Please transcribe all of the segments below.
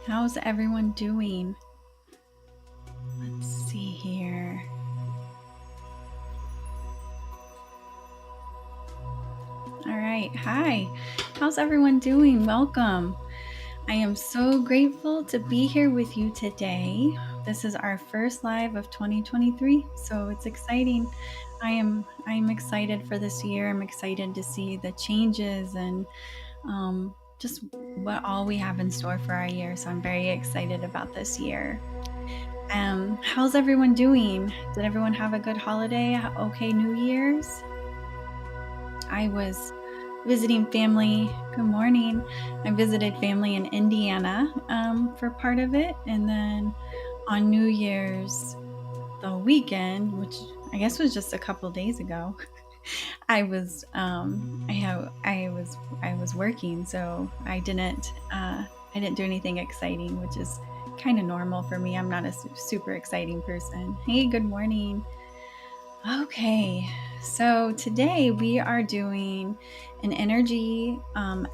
How's everyone doing? Let's see here. All right. Hi. How's everyone doing? Welcome. I am so grateful to be here with you today. This is our first live of 2023, so it's exciting. I am excited for this year. I'm excited to see the changes and just what all we have in store for our year. So I'm very excited about this year. How's everyone doing? Did everyone have a good holiday? Okay, New Year's? I was visiting family. Good morning. I visited family in Indiana for part of it, and then on New Year's, the weekend, which I guess was just a couple days ago, I was working, so I didn't do anything exciting, which is kind of normal for me. I'm not a super exciting person. Hey, good morning. Okay, so today we are doing an energy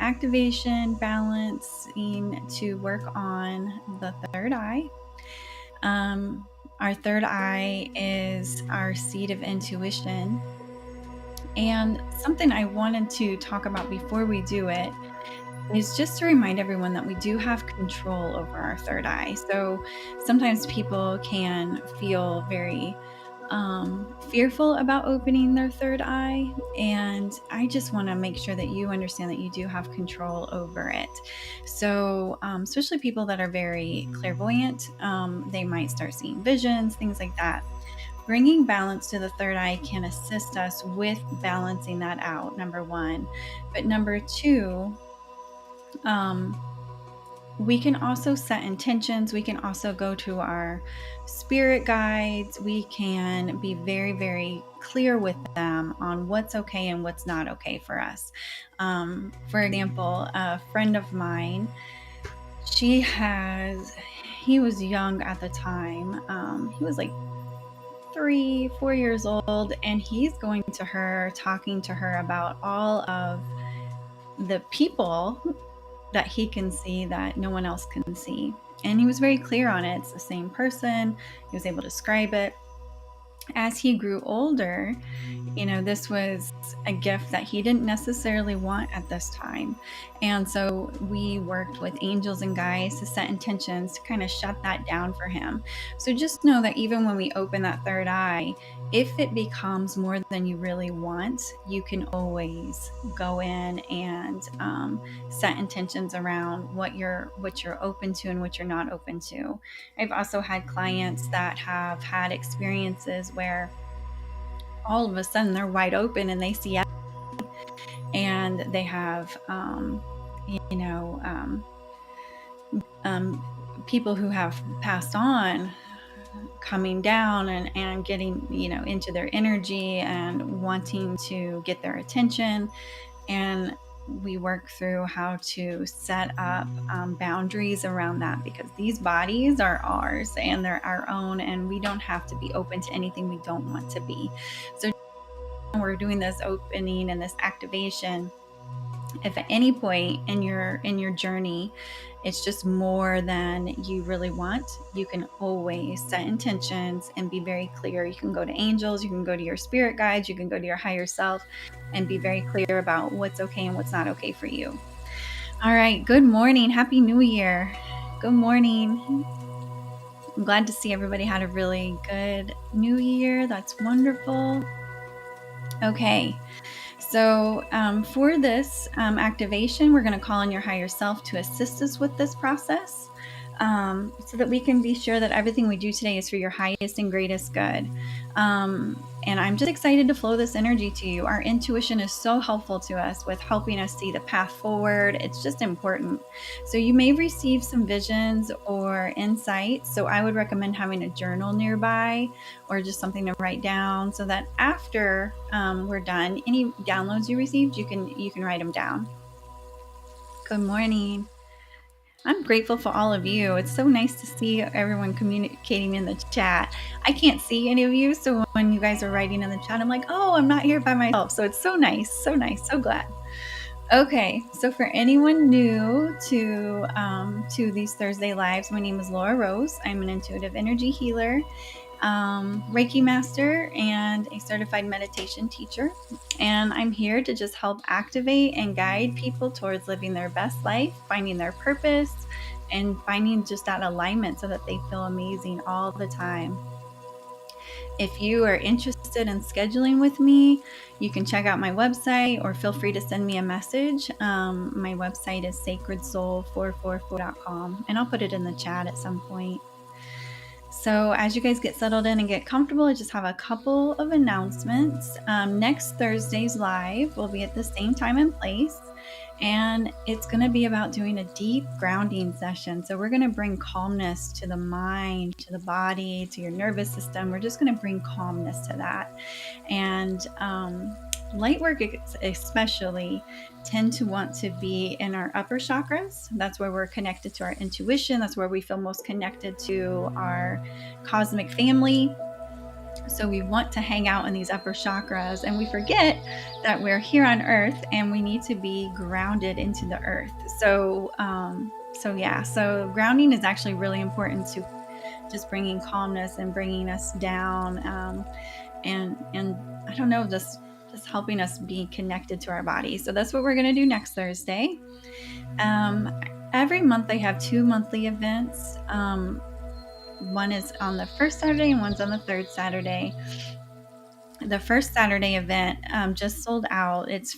activation balancing to work on the third eye. Our third eye is our seat of intuition. And something I wanted to talk about before we do it is just to remind everyone that we do have control over our third eye. So sometimes people can feel very fearful about opening their third eye. And I just want to make sure that you understand that you do have control over it. So, especially people that are very clairvoyant, they might start seeing visions, things like that. Bringing balance to the third eye can assist us with balancing that out, number one. But number two, um, we can also set intentions. We can also go to our spirit guides. We can be very, very clear with them on what's okay and what's not okay for us. For example, a friend of mine, he was young at the time. He was like 3, 4 years old, and he's going to her, talking to her about all of the people that he can see that no one else can see. And he was very clear on it. It's the same person. He was able to describe it. As he grew older, this was a gift that he didn't necessarily want at this time. And so we worked with angels and guides to set intentions to kind of shut that down for him. So just know that even when we open that third eye, if it becomes more than you really want, you can always go in and set intentions around what you're open to and what you're not open to. I've also had clients that have had experiences where all of a sudden they're wide open and they see, and they have you know people who have passed on coming down and getting into their energy and wanting to get their attention. And we work through how to set up boundaries around that, because these bodies are ours and they're our own, and we don't have to be open to anything we don't want to be. So we're doing this opening and this activation. If at any point in your journey it's just more than you really want, you can always set intentions and be very clear. You can go to angels, you can go to your spirit guides, you can go to your higher self and be very clear about what's okay and what's not okay for you. All right, good morning. Happy New Year. Good morning. I'm glad to see everybody had a really good New Year. That's wonderful. Okay. So for this activation, we're going to call on your higher self to assist us with this process, so that we can be sure that everything we do today is for your highest and greatest good. And I'm just excited to flow this energy to you. Our intuition is so helpful to us with helping us see the path forward. It's just important. So you may receive some visions or insights. So I would recommend having a journal nearby or just something to write down, so that after we're done, any downloads you received, you can write them down. Good morning. I'm grateful for all of you. It's so nice to see everyone communicating in the chat. I can't see any of you, so when you guys are writing in the chat, I'm like, oh, I'm not here by myself. So it's so nice, so nice, so glad. Okay, so for anyone new to these Thursday lives, my name is Laura Rose. I'm an intuitive energy healer, Reiki Master, and a certified meditation teacher. And I'm here to just help activate and guide people towards living their best life, finding their purpose, and finding just that alignment so that they feel amazing all the time. If you are interested in scheduling with me, you can check out my website or feel free to send me a message. My website is sacredsoul444.com, and I'll put it in the chat at some point. So, as you guys get settled in and get comfortable, I just have a couple of announcements. Next Thursday's live will be at the same time and place, and it's going to be about doing a deep grounding session. So, we're going to bring calmness to the mind, to the body, to your nervous system. We're just going to bring calmness to that. And light work, especially, tend to want to be in our upper chakras. That's where we're connected to our intuition. That's where we feel most connected to our cosmic family. So we want to hang out in these upper chakras, and we forget that we're here on earth and we need to be grounded into the earth. So grounding is actually really important to just bringing calmness and bringing us down, and I don't know, just helping us be connected to our body. So that's what we're going to do next Thursday. Every month I have 2 monthly events. One is on the first Saturday and one's on the third Saturday. The first Saturday event just sold out. It's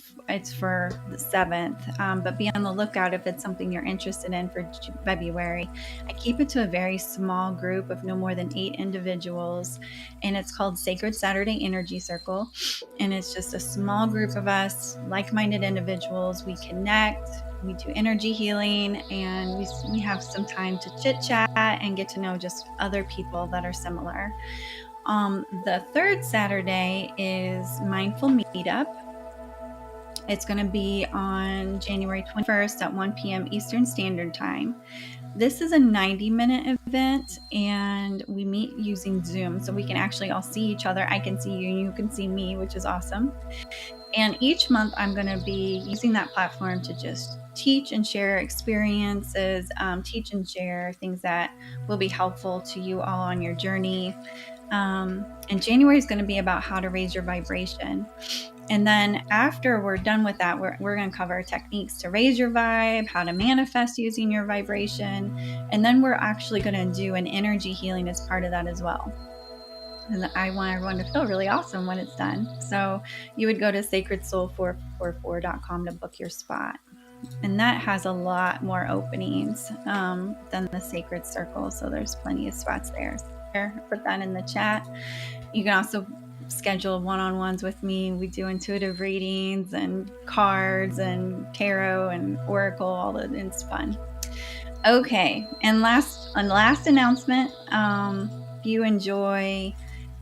for the 7th, but be on the lookout if it's something you're interested in for February. I keep it to a very small group of no more than 8 individuals, and it's called Sacred Saturday Energy Circle. And it's just a small group of us, like-minded individuals. We connect, we do energy healing, and we have some time to chit-chat and get to know just other people that are similar. The third Saturday is Mindful Meetup. It's going to be on January 21st at 1 p.m. Eastern Standard Time. This is a 90-minute event, and we meet using Zoom, so we can actually all see each other. I can see you, and you can see me, which is awesome. And each month, I'm going to be using that platform to just teach and share experiences, teach and share things that will be helpful to you all on your journey. And January is going to be about how to raise your vibration. And then after we're done with that, we're going to cover techniques to raise your vibe, how to manifest using your vibration. And then we're actually going to do an energy healing as part of that as well. And I want everyone to feel really awesome when it's done. So you would go to sacredsoul444.com to book your spot. And that has a lot more openings than the Sacred Circle. So there's plenty of spots there. Put that in the chat. You can also schedule one-on-ones with me. We do intuitive readings and cards and tarot and oracle. All of it's fun. Okay, and last announcement. If you enjoy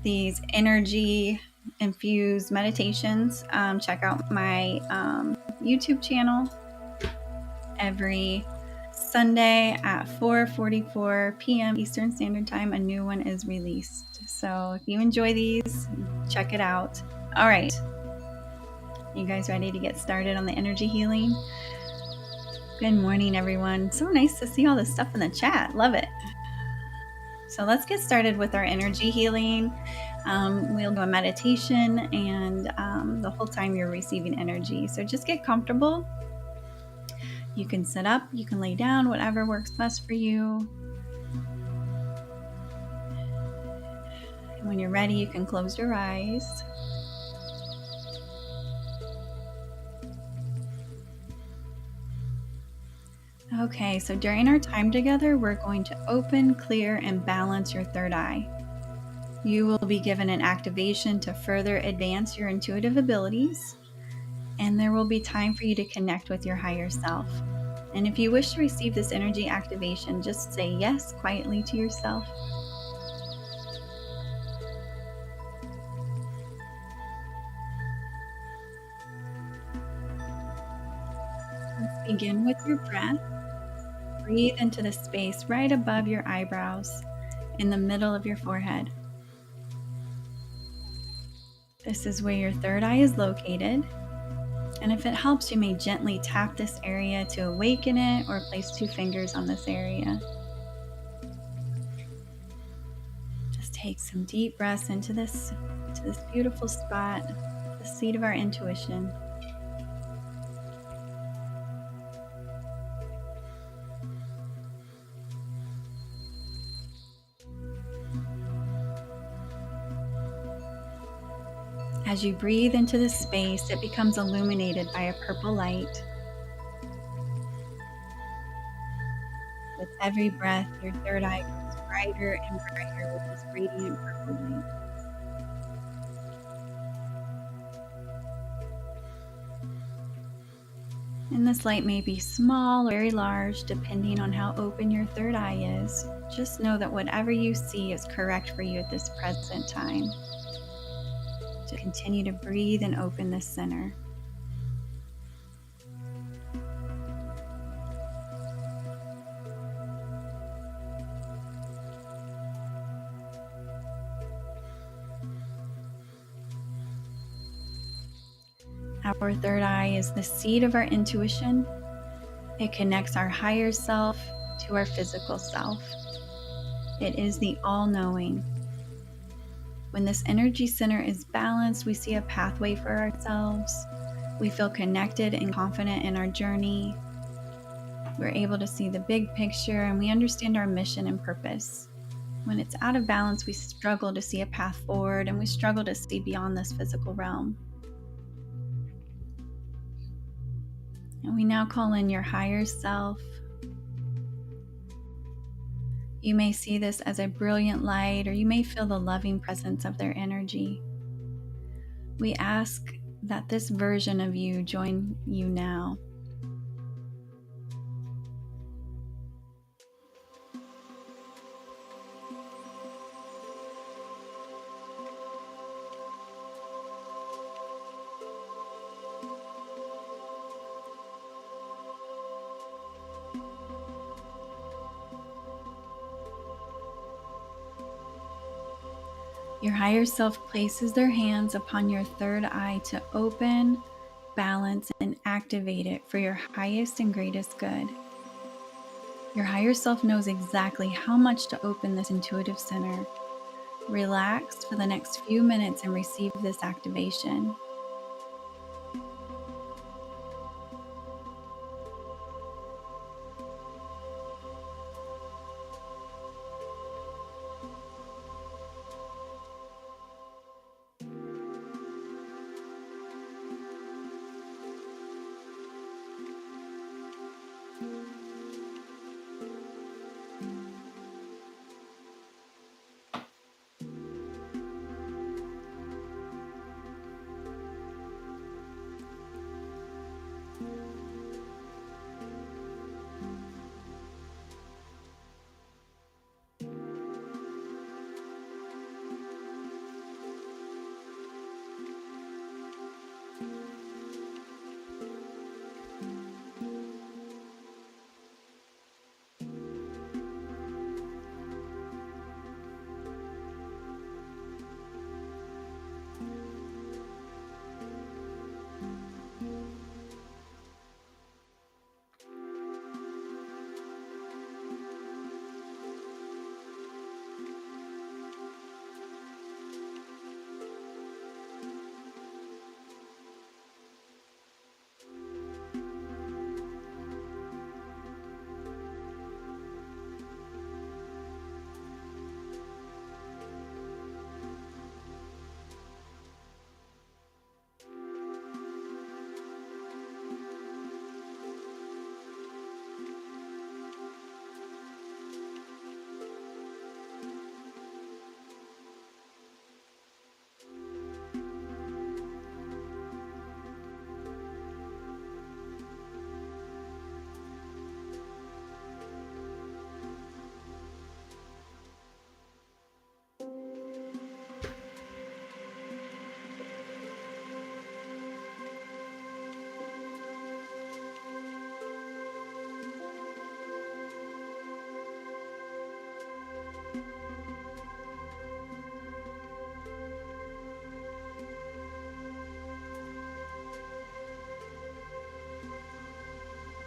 these energy infused meditations, check out my YouTube channel every Sunday at 4:44 p.m. Eastern Standard Time. A new one is released. So if you enjoy these, check it out. All right. You guys ready to get started on the energy healing? Good morning, everyone. So nice to see all this stuff in the chat. Love it. So let's get started with our energy healing. We'll do a meditation, and the whole time you're receiving energy. So just get comfortable. You can sit up, you can lay down, whatever works best for you. And when you're ready, you can close your eyes. Okay, so during our time together, we're going to open, clear, and balance your third eye. You will be given an activation to further advance your intuitive abilities, and there will be time for you to connect with your higher self. And if you wish to receive this energy activation, just say yes quietly to yourself. Let's begin with your breath. Breathe into the space right above your eyebrows, in the middle of your forehead. This is where your third eye is located. And if it helps, you may gently tap this area to awaken it or place 2 fingers on this area. Just take some deep breaths to this beautiful spot, the seat of our intuition. As you breathe into this space, it becomes illuminated by a purple light. With every breath, your third eye grows brighter and brighter with this radiant purple light. And this light may be small or very large, depending on how open your third eye is. Just know that whatever you see is correct for you at this present time. To continue to breathe and open this center. Our third eye is the seat of our intuition. It connects our higher self to our physical self. It is the all-knowing. When this energy center is balanced, we see a pathway for ourselves. We feel connected and confident in our journey. We're able to see the big picture and we understand our mission and purpose. When it's out of balance, we struggle to see a path forward and we struggle to see beyond this physical realm. And we now call in your higher self. You may see this as a brilliant light, or you may feel the loving presence of their energy. We ask that this version of you join you now. Your higher self places their hands upon your third eye to open, balance, and activate it for your highest and greatest good. Your higher self knows exactly how much to open this intuitive center. Relax for the next few minutes and receive this activation.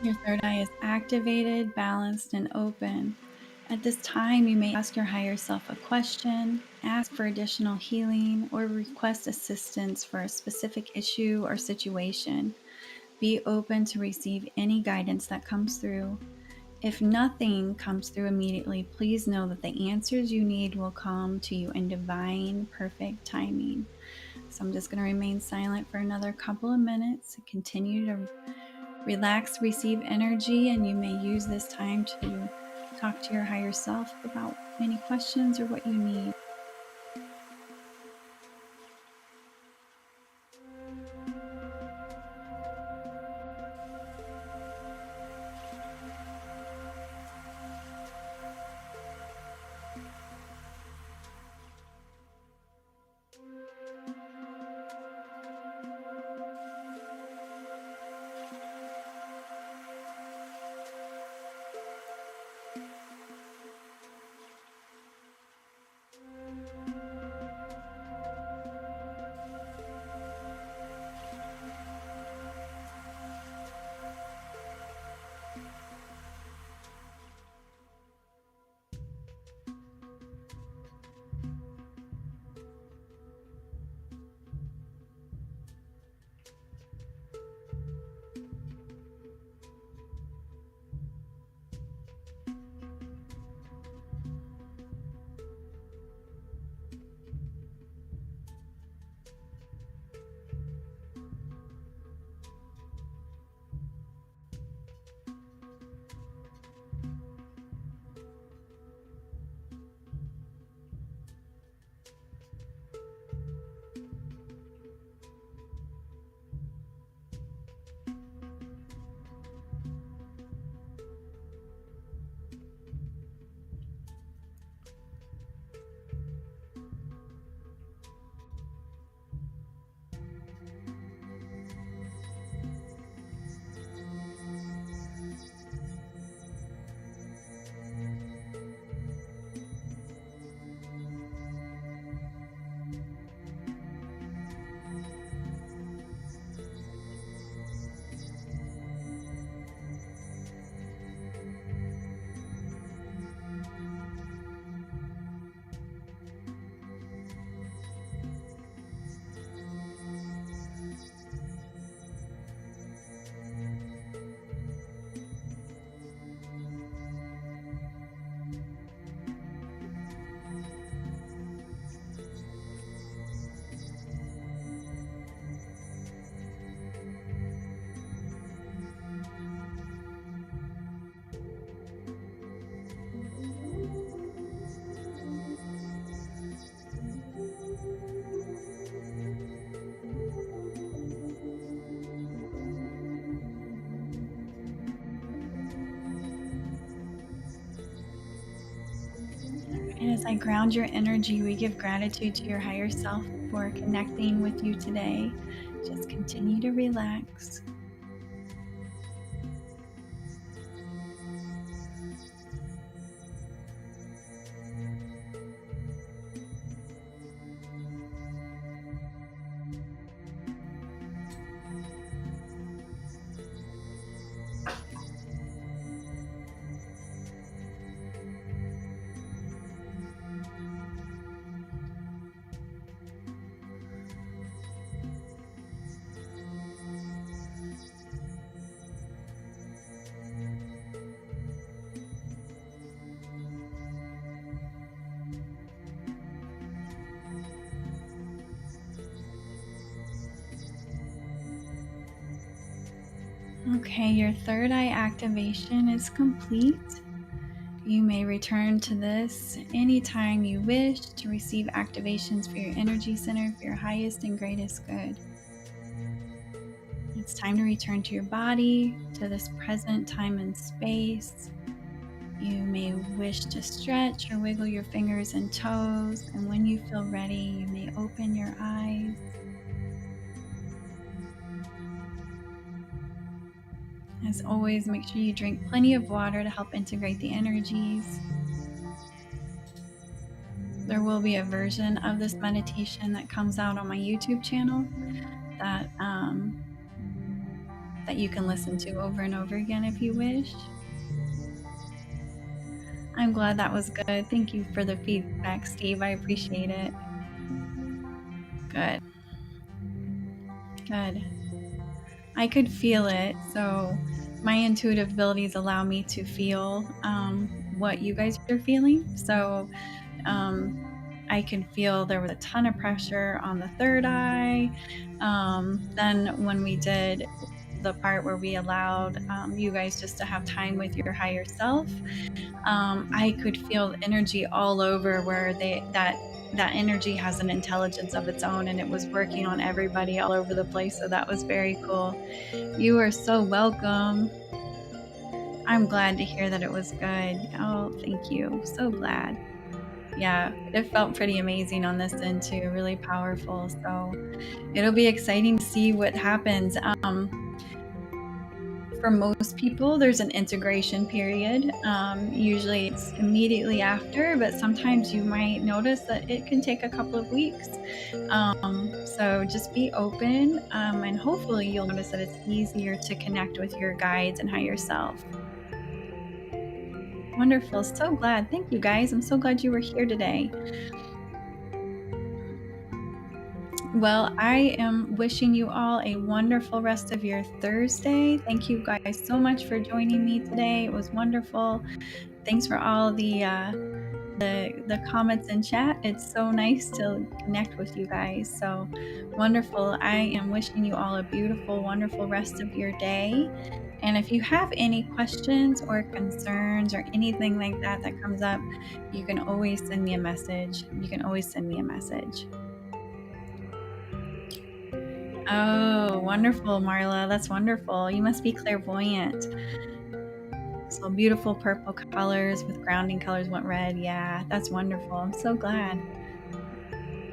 Your third eye is activated, balanced, and open. At this time, you may ask your higher self a question, ask for additional healing, or request assistance for a specific issue or situation. Be open to receive any guidance that comes through. If nothing comes through immediately, please know that the answers you need will come to you in divine, perfect timing. So I'm just going to remain silent for another couple of minutes. Continue to relax, receive energy, and you may use this time to talk to your higher self about any questions or what you need. And as I ground your energy, we give gratitude to your higher self for connecting with you today. Just continue to relax. Okay, your third eye activation is complete. You may return to this anytime you wish to receive activations for your energy center for your highest and greatest good. It's time to return to your body, to this present time and space. You may wish to stretch or wiggle your fingers and toes, and when you feel ready, you may open your eyes. As always, make sure you drink plenty of water to help integrate the energies. There will be a version of this meditation that comes out on my YouTube channel that that you can listen to over and over again if you wish. I'm glad that was good. Thank you for the feedback, Steve. I appreciate it. Good, good. I could feel it. So, my intuitive abilities allow me to feel what you guys are feeling. So, um, I can feel there was a ton of pressure on the third eye. Then, when we did the part where we allowed you guys just to have time with your higher self, I could feel energy all over where that energy has an intelligence of its own, and it was working on everybody all over the place. So that was very cool. You are so welcome. I'm glad to hear that it was good. Oh, thank you. So glad. Yeah, it felt pretty amazing on this end too, really powerful. So it'll be exciting to see what happens. For most people, there's an integration period. Usually it's immediately after, but sometimes you might notice that it can take a couple of weeks. So just be open, and hopefully you'll notice that it's easier to connect with your guides and higher self. Wonderful. So glad. Thank you guys. I'm so glad you were here today. Well, I am wishing you all a wonderful rest of your Thursday. Thank you guys so much for joining me today. It was wonderful. Thanks for all the comments in chat. It's so nice to connect with you guys. So wonderful. I am wishing you all a beautiful, wonderful rest of your day. And if you have any questions or concerns or anything like that that comes up, you can always send me a message. You can always send me a message. Oh, wonderful, Marla. That's wonderful. You must be clairvoyant. So beautiful purple colors with grounding colors went red. Yeah, that's wonderful. I'm so glad.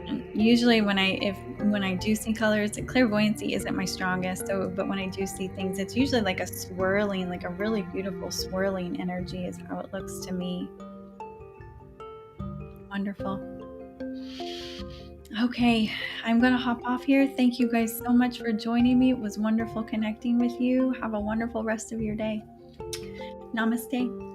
And usually when I do see colors, clairvoyancy isn't my strongest. So, but when I do see things, it's usually like a swirling, like a really beautiful swirling energy is how it looks to me. Wonderful. Okay, I'm going to hop off here. Thank you guys so much for joining me. It was wonderful connecting with you. Have a wonderful rest of your day. Namaste.